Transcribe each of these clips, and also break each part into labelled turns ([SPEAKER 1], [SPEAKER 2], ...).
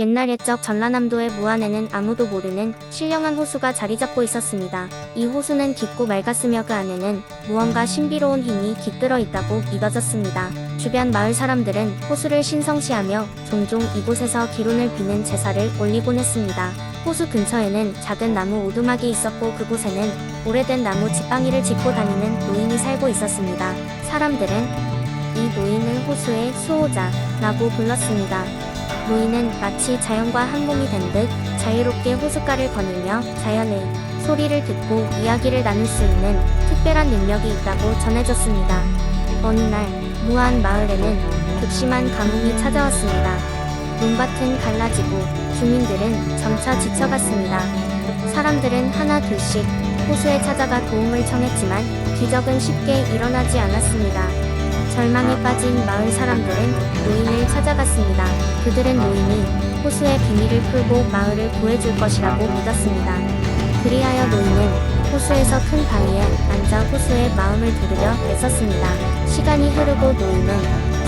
[SPEAKER 1] 옛날 옛적 전라남도의 무안에는 아무도 모르는 신령한 호수가 자리잡고 있었습니다. 이 호수는 깊고 맑았으며 그 안에는 무언가 신비로운 힘이 깃들어 있다고 믿어졌습니다. 주변 마을 사람들은 호수를 신성시하며 종종 이곳에서 기운을 비는 제사를 올리곤 했습니다. 호수 근처에는 작은 나무 오두막이 있었고 그곳에는 오래된 나무 지팡이를 짚고 다니는 노인이 살고 있었습니다. 사람들은 이 노인을 호수의 수호자라고 불렀습니다. 노인은 마치 자연과 한 몸이 된 듯 자유롭게 호숫가를 거닐며 자연의 소리를 듣고 이야기를 나눌 수 있는 특별한 능력이 있다고 전해졌습니다. 어느 날 무안 마을에는 극심한 가뭄이 찾아왔습니다. 논밭은 갈라지고 주민들은 점차 지쳐갔습니다. 사람들은 하나 둘씩 호수에 찾아가 도움을 청했지만 기적은 쉽게 일어나지 않았습니다. 절망에 빠진 마을 사람들은 노인을 찾아갔습니다. 그들은 노인이 호수의 비밀을 풀고 마을을 구해줄 것이라고 믿었습니다. 그리하여 노인은 호수에서 큰 바위에 앉아 호수의 마음을 들으려 애썼습니다. 시간이 흐르고 노인은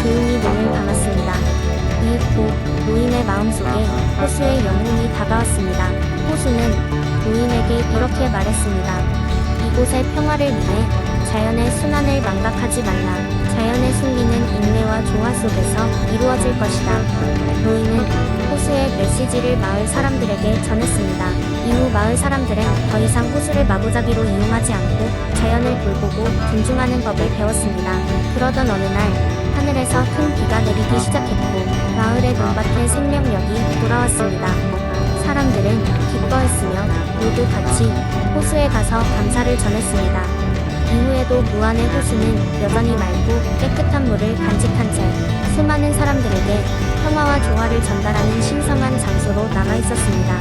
[SPEAKER 1] 조용히 눈을 감았습니다. 이윽고 노인의 마음속에 호수의 영혼이 다가왔습니다. 호수는 노인에게 이렇게 말했습니다. 이곳의 평화를 위해 자연의 순환을 망각하지 말라. 자연의 순리는 인내와 조화 속에서 이루어질 것이다. 노인은 호수의 메시지를 마을 사람들에게 전했습니다. 이후 마을 사람들은 더 이상 호수를 마구잡이로 이용하지 않고 자연을 돌보고 존중하는 법을 배웠습니다. 그러던 어느 날 하늘에서 큰 비가 내리기 시작했고 마을의 논밭에 생명력이 돌아왔습니다. 사람들은 기뻐했으며 모두 같이 호수에 가서 감사를 전했습니다. 이후에도 무안의 호수는 여전히 맑고 깨끗한 물을 간직한 채 수많은 사람들에게 평화와 조화를 전달하는 신성한 장소로 남아있었습니다.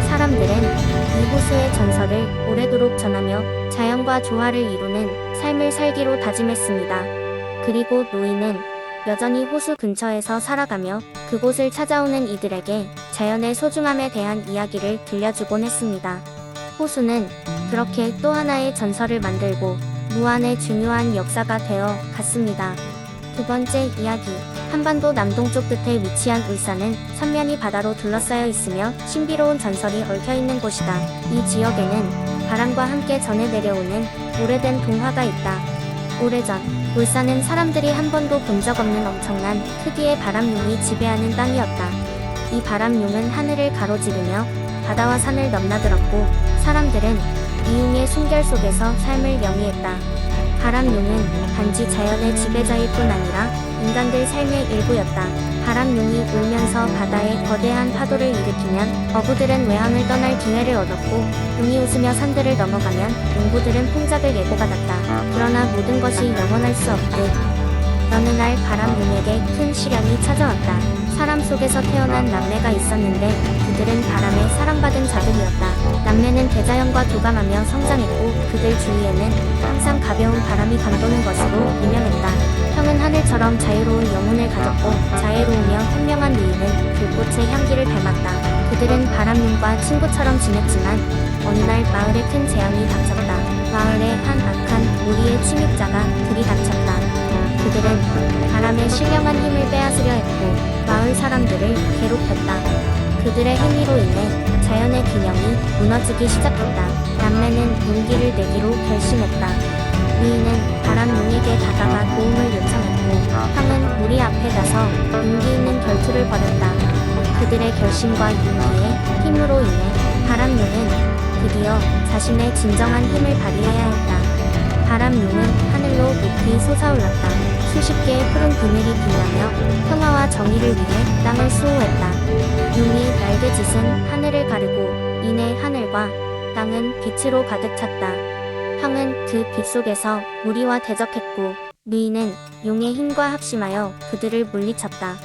[SPEAKER 1] 사람들은 이 호수의 전설을 오래도록 전하며 자연과 조화를 이루는 삶을 살기로 다짐했습니다. 그리고 노인은 여전히 호수 근처에서 살아가며 그곳을 찾아오는 이들에게 자연의 소중함에 대한 이야기를 들려주곤 했습니다. 호수는 그렇게 또 하나의 전설을 만들고 무안의 중요한 역사가 되어 갔습니다. 두 번째 이야기. 한반도 남동쪽 끝에 위치한 울산은 삼면이 바다로 둘러싸여 있으며 신비로운 전설이 얽혀있는 곳이다. 이 지역에는 바람과 함께 전해 내려오는 오래된 동화가 있다. 오래전 울산은 사람들이 한 번도 본 적 없는 엄청난 크기의 바람용이 지배하는 땅이었다. 이 바람용은 하늘을 가로지르며 바다와 산을 넘나들었고 사람들은 이 용의 숨결 속에서 삶을 영위했다. 바람용은 단지 자연의 지배자일 뿐 아니라 인간들 삶의 일부였다. 바람용이 울면서 바다에 거대한 파도를 일으키면 어부들은 외항을 떠날 기회를 얻었고 용이 웃으며 산들을 넘어가면 농부들은 풍작을 예고받았다. 그러나 모든 것이 영원할 수 없듯 어느 날 바람용에게 큰 시련이 찾아왔다. 사람 속에서 태어난 남매가 있었는데 그들은 바람에 사랑받은 자들이었다. 남매는 대자연과 교감하며 성장했고 그들 주위에는 항상 가벼운 바람이 감도는 것으로 유명했다. 형은 하늘처럼 자유로운 영혼을 가졌고 자애로우며 현명한 누이는 불꽃의 향기를 닮았다. 그들은 바람용과 친구처럼 지냈지만 어느 날 마을에 큰 재앙이 닥쳤다. 마을에 한 악한 무리의 침입자가 들이닥쳤다. 그들은 바람의 신령한 힘을 빼앗으려 했고 마을 사람들을 괴롭혔다. 그들의 행위로 인해 자연의 균형이 무너지기 시작했다. 남매는 용기를 내기로 결심했다. 누이는 바람용에게 다가가 도움을 요청했고 형은 무리 앞에 가서 용기 있는 결투를 벌였다. 그들의 결심과 용기의 힘으로 인해 바람용은 드디어 자신의 진정한 힘을 발휘해야 했다. 바람용은 하늘로 높이 솟아올랐다. 수십 개의 푸른 그늘이 빛나며 평화와 정의를 위해 땅을 수호했다. 용이 날개짓은 하늘을 가르고 이내 하늘과 땅은 빛으로 가득 찼다. 형은 그 빛 속에서 무리와 대적했고 누이는 용의 힘과 합심하여 그들을 물리쳤다.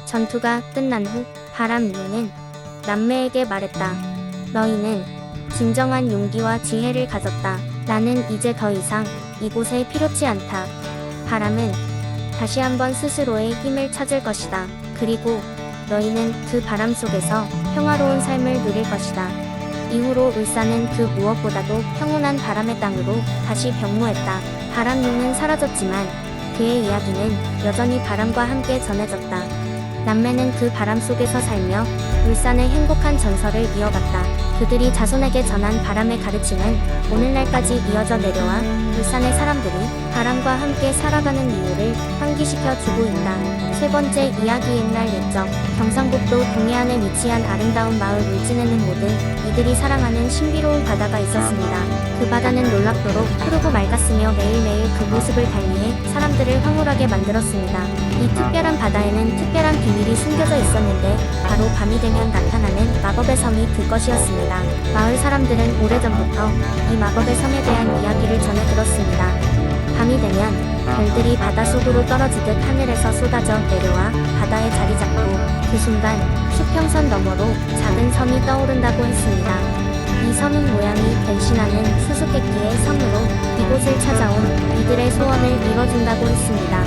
[SPEAKER 1] 전투가 끝난 후 바람용은 남매에게 말했다. 너희는 진정한 용기와 지혜를 가졌다. 나는 이제 더 이상 이곳에 필요치 않다. 바람은 다시 한번 스스로의 힘을 찾을 것이다. 그리고 너희는 그 바람 속에서 평화로운 삶을 누릴 것이다. 이후로 울산은 그 무엇보다도 평온한 바람의 땅으로 다시 변모했다. 바람용은 사라졌지만 그의 이야기는 여전히 바람과 함께 전해졌다. 남매는 그 바람 속에서 살며 울산의 행복한 전설을 이어갔다. 그들이 자손에게 전한 바람의 가르침은 오늘날까지 이어져 내려와 울산의 사람들이 바람과 함께 살아가는 이유를 환기시켜 주고 있다. 세 번째 이야기. 옛날 옛적 경상북도 동해안에 위치한 아름다운 마을 울진에는 모든 이들이 사랑하는 신비로운 바다가 있었습니다. 그 바다는 놀랍도록 푸르고 맑았으며 매일매일 그 모습을 달리해 사람들을 황홀하게 만들었습니다. 이 특별한 바다에는 특별한 비밀이 숨겨져 있었는데 바로 밤이 되면 나타나는 마법의 섬이 그것이었습니다. 마을 사람들은 오래전부터 이 마법의 섬에 대한 이야기를 전해 들었습니다. 밤이 되면 별들이 바닷속으로 떨어지듯 하늘에서 쏟아져 내려와 바다에 자리 잡고 그 순간 수평선 너머로 작은 섬이 떠오른다고 했습니다. 이 섬은 모양이 변신하는 수수께끼의 섬으로 이곳을 찾아온 이들의 소원을 이뤄준다고 했습니다.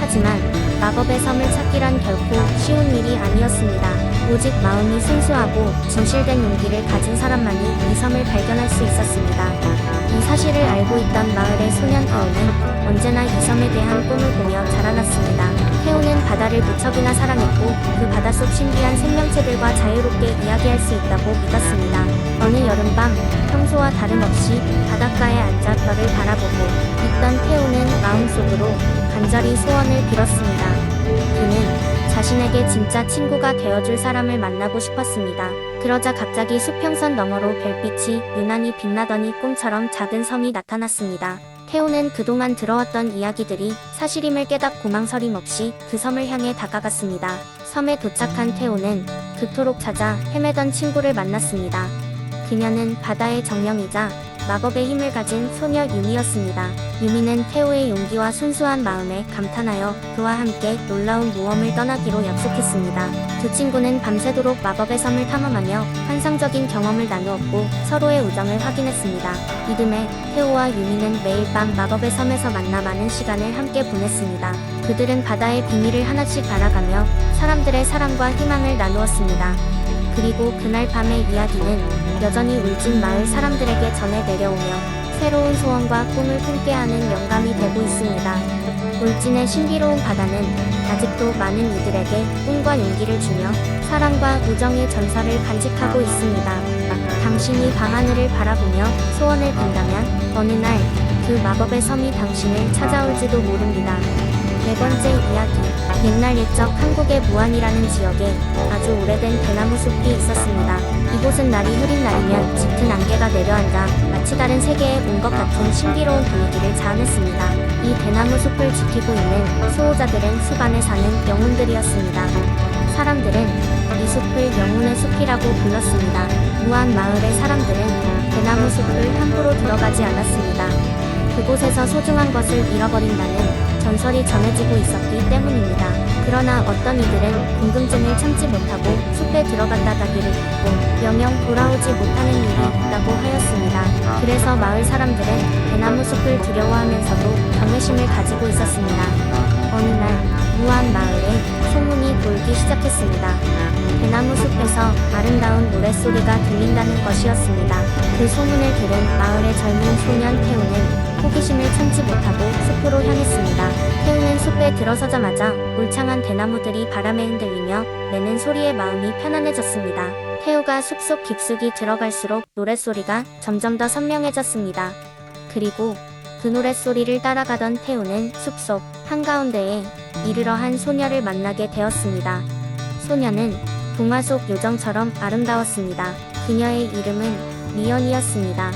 [SPEAKER 1] 하지만 마법의 섬을 찾기란 결코 쉬운 일이 아니었습니다. 오직 마음이 순수하고 진실된 용기를 가진 사람만이 이 섬을 발견할 수 있었습니다. 이 사실을 알고 있던 마을의 소년 태호는 언제나 이 섬에 대한 꿈을 꾸며 자라났습니다. 태호는 바다를 무척이나 사랑했고 그 바닷속 신비한 생명체들과 자유롭게 이야기할 수 있다고 믿었습니다. 어느 여름밤 평소와 다름없이 바닷가에 앉아 별을 바라보고 있던 태호는 마음속으로 간절히 소원을 빌었습니다. 그는 자신에게 진짜 친구가 되어줄 사람을 만나고 싶었습니다. 그러자 갑자기 수평선 너머로 별빛이 유난히 빛나더니 꿈처럼 작은 섬이 나타났습니다. 태호는 그동안 들어왔던 이야기들이 사실임을 깨닫고 망설임 없이 그 섬을 향해 다가갔습니다. 섬에 도착한 태호는 그토록 찾아 헤매던 친구를 만났습니다. 그녀는 바다의 정령이자 마법의 힘을 가진 소녀 유미였습니다. 유미는 태호의 용기와 순수한 마음에 감탄하여 그와 함께 놀라운 모험을 떠나기로 약속했습니다. 두 친구는 밤새도록 마법의 섬을 탐험하며 환상적인 경험을 나누었고 서로의 우정을 확인했습니다. 이듬해 태호와 유미는 매일 밤 마법의 섬에서 만나 많은 시간을 함께 보냈습니다. 그들은 바다의 비밀을 하나씩 알아가며 사람들의 사랑과 희망을 나누었습니다. 그리고 그날 밤의 이야기는 여전히 울진 마을 사람들에게 전해 내려오며 새로운 소원과 꿈을 품게 하는 영감이 되고 있습니다. 울진의 신비로운 바다는 아직도 많은 이들에게 꿈과 용기를 주며 사랑과 우정의 전설을 간직하고 있습니다. 당신이 밤하늘을 바라보며 소원을 빈다면 어느 날 그 마법의 섬이 당신을 찾아올지도 모릅니다. 네 번째 이야기. 옛날 옛적 한국의 무안이라는 지역에 아주 오래된 대나무 숲이 있었습니다. 이곳은 날이 흐린 날이면 짙은 안개가 내려앉아 마치 다른 세계에 온 것 같은 신비로운 분위기를 자아냈습니다. 이 대나무 숲을 지키고 있는 수호자들은 숲 안에 사는 영혼들이었습니다. 사람들은 이 숲을 영혼의 숲이라고 불렀습니다. 무안 마을의 사람들은 대나무 숲을 함부로 들어가지 않았습니다. 그곳에서 소중한 것을 잃어버린다는 전설이 전해지고 있었기 때문입니다. 그러나 어떤 이들은 궁금증을 참지 못하고 숲에 들어갔다 가기를 듣고 영영 돌아오지 못하는 일이 있다고 하였습니다. 그래서 마을 사람들은 대나무 숲을 두려워하면서도 경외심을 가지고 있었습니다. 어느 날 무안 마을에 소문이 돌기 시작했습니다. 대나무 숲에서 아름다운 노랫소리가 들린다는 것이었습니다. 그 소문을 들은 마을의 젊은 소년 태우는 호기심을 참지 못하고 숲으로 향했습니다. 태우는 숲에 들어서자마자 울창한 대나무들이 바람에 흔들리며 내는 소리에 마음이 편안해졌습니다. 태우가 숲속 깊숙이 들어갈수록 노랫소리가 점점 더 선명해졌습니다. 그리고 그 노랫소리를 따라가던 태우는 숲속 한가운데에 이르러 한 소녀를 만나게 되었습니다. 소녀는 동화 속 요정처럼 아름다웠습니다. 그녀의 이름은 미연이었습니다.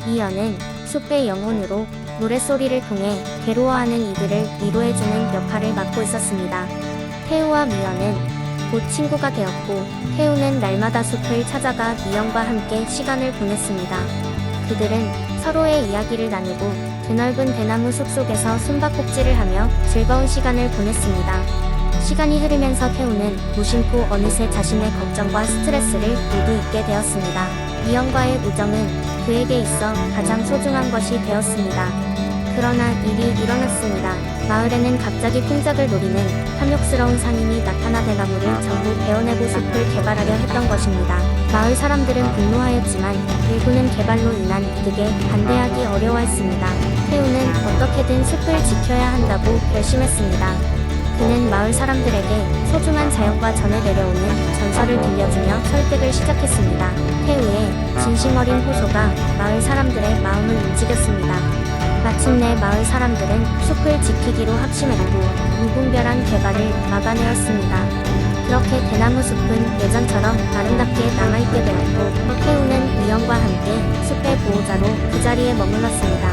[SPEAKER 1] 미연은 숲의 영혼으로 노랫소리를 통해 괴로워하는 이들을 위로해주는 역할을 맡고 있었습니다. 태우와 미연은 곧 친구가 되었고 태우는 날마다 숲을 찾아가 미연과 함께 시간을 보냈습니다. 그들은 서로의 이야기를 나누고 드넓은 대나무 숲 속에서 숨바꼭질을 하며 즐거운 시간을 보냈습니다. 시간이 흐르면서 태우는 무심코 어느새 자신의 걱정과 스트레스를 모두 잊게 되었습니다. 미연과의 우정은 그에게 있어 가장 소중한 것이 되었습니다. 그러나 일이 일어났습니다. 마을에는 갑자기 풍작을 노리는 탐욕스러운 상인이 나타나 대나무를 전부 베어내고 숲을 개발하려 했던 것입니다. 마을 사람들은 분노하였지만 일부는 개발로 인한 이득에 반대하기 어려워했습니다. 태우는 어떻게든 숲을 지켜야 한다고 결심했습니다. 그는 마을 사람들에게 소중한 자연과 전해 내려오는 전설을 들려주며 설득을 시작했습니다. 태후에 진심 어린 호소가 마을 사람들의 마음을 움직였습니다. 마침내 마을 사람들은 숲을 지키기로 확신했고 무분별한 개발을 막아내었습니다. 그렇게 대나무 숲은 예전처럼 아름답게 남아있게 되었고 태우는 미영과 함께 숲의 보호자로 그 자리에 머물렀습니다.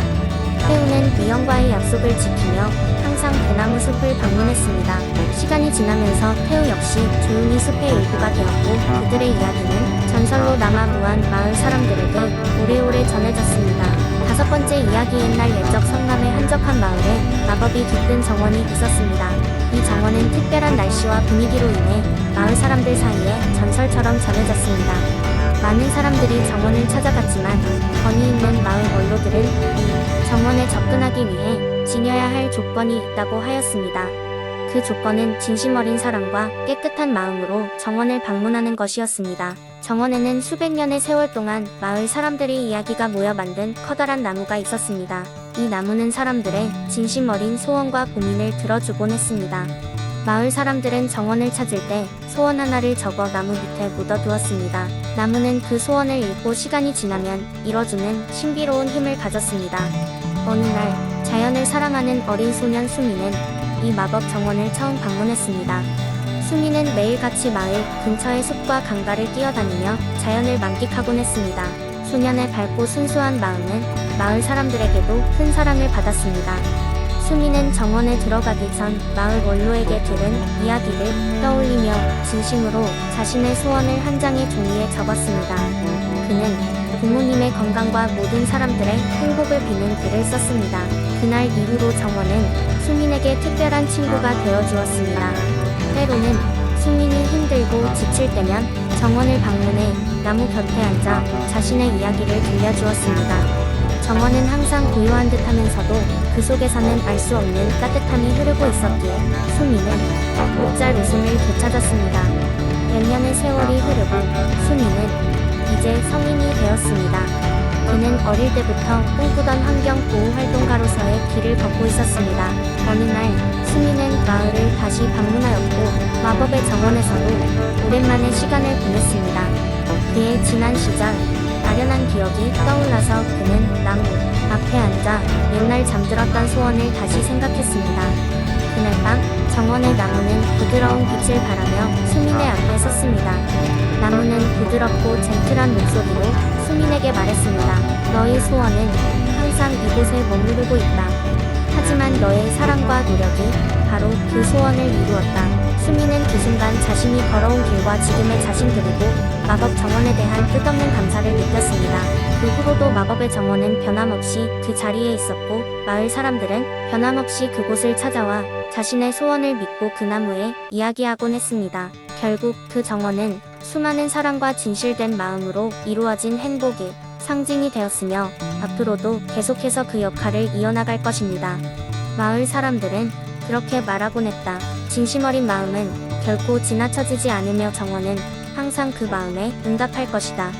[SPEAKER 1] 태우는 미영과의 약속을 지키며 항상 대나무 숲을 방문했습니다. 시간이 지나면서 태우 역시 조용히 숲의 일부가 되었고 그들의 이야기는 전설로 남아 무한 마을 사람들에게 오래오래 전해졌습니다. 다섯 번째 이야기. 옛날 옛적 성남의 한적한 마을에 마법이 깃든 정원이 있었습니다. 이 정원은 특별한 날씨와 분위기로 인해 마을 사람들 사이에 전설처럼 전해졌습니다. 많은 사람들이 정원을 찾아갔지만 권위 있는 마을 원로들은 이 정원에 접근하기 위해 지녀야 할 조건이 있다고 하였습니다. 그 조건은 진심 어린 사랑과 깨끗한 마음으로 정원을 방문하는 것이었습니다. 정원에는 수백 년의 세월 동안 마을 사람들의 이야기가 모여 만든 커다란 나무가 있었습니다. 이 나무는 사람들의 진심 어린 소원과 고민을 들어주곤 했습니다. 마을 사람들은 정원을 찾을 때 소원 하나를 적어 나무 밑에 묻어두었습니다. 나무는 그 소원을 읽고 시간이 지나면 이뤄주는 신비로운 힘을 가졌습니다. 어느 날 자연을 사랑하는 어린 소년 수미는 이 마법 정원을 처음 방문했습니다. 수미는 매일같이 마을 근처의 숲과 강가를 뛰어다니며 자연을 만끽하곤 했습니다. 소년의 밝고 순수한 마음은 마을 사람들에게도 큰 사랑을 받았습니다. 수미는 정원에 들어가기 전 마을 원로에게 들은 이야기를 떠올리며 진심으로 자신의 소원을 한 장의 종이에 적었습니다. 그는 부모님의 건강과 모든 사람들의 행복을 비는 글을 썼습니다. 그날 이후로 정원은 수민에게 특별한 친구가 되어주었습니다. 때로는 수민이 힘들고 지칠 때면 정원을 방문해 나무 곁에 앉아 자신의 이야기를 들려주었습니다. 정원은 항상 고요한 듯 하면서도 그 속에서는 알 수 없는 따뜻함이 흐르고 있었기에 수민은 목잘 웃음을 되찾았습니다. 몇 년의 세월이 흐르고 수민은 이제 성인이 되었습니다. 그는 어릴 때부터 꿈꾸던 환경보호활동가로서의 길을 걷고 있었습니다. 어느 날 수민은 마을을 다시 방문하였고 마법의 정원에서도 오랜만에 시간을 보냈습니다. 그의 지난 시절 아련한 기억이 떠올라서 그는 나무 앞에 앉아 옛날 잠들었던 소원을 다시 생각했습니다. 그날 밤 정원의 나무는 부드러운 빛을 발하며 수민의 앞에 섰습니다. 나무는 부드럽고 젠틀한 목소리로 수민에게 말했습니다. 너의 소원은 항상 이곳에 머무르고 있다. 하지만 너의 사랑과 노력이 바로 그 소원을 이루었다. 수민은 그 순간 자신이 걸어온 길과 지금의 자신 그리고 마법 정원에 대한 끝없는 감사를 느꼈습니다. 그 후로도 마법의 정원은 변함없이 그 자리에 있었고 마을 사람들은 변함없이 그곳을 찾아와 자신의 소원을 믿고 그 나무에 이야기하곤 했습니다. 결국 그 정원은 수많은 사랑과 진실된 마음으로 이루어진 행복의 상징이 되었으며 앞으로도 계속해서 그 역할을 이어나갈 것입니다. 마을 사람들은 그렇게 말하곤 했다. 진심 어린 마음은 결코 지나쳐지지 않으며 정원은 항상 그 마음에 응답할 것이다.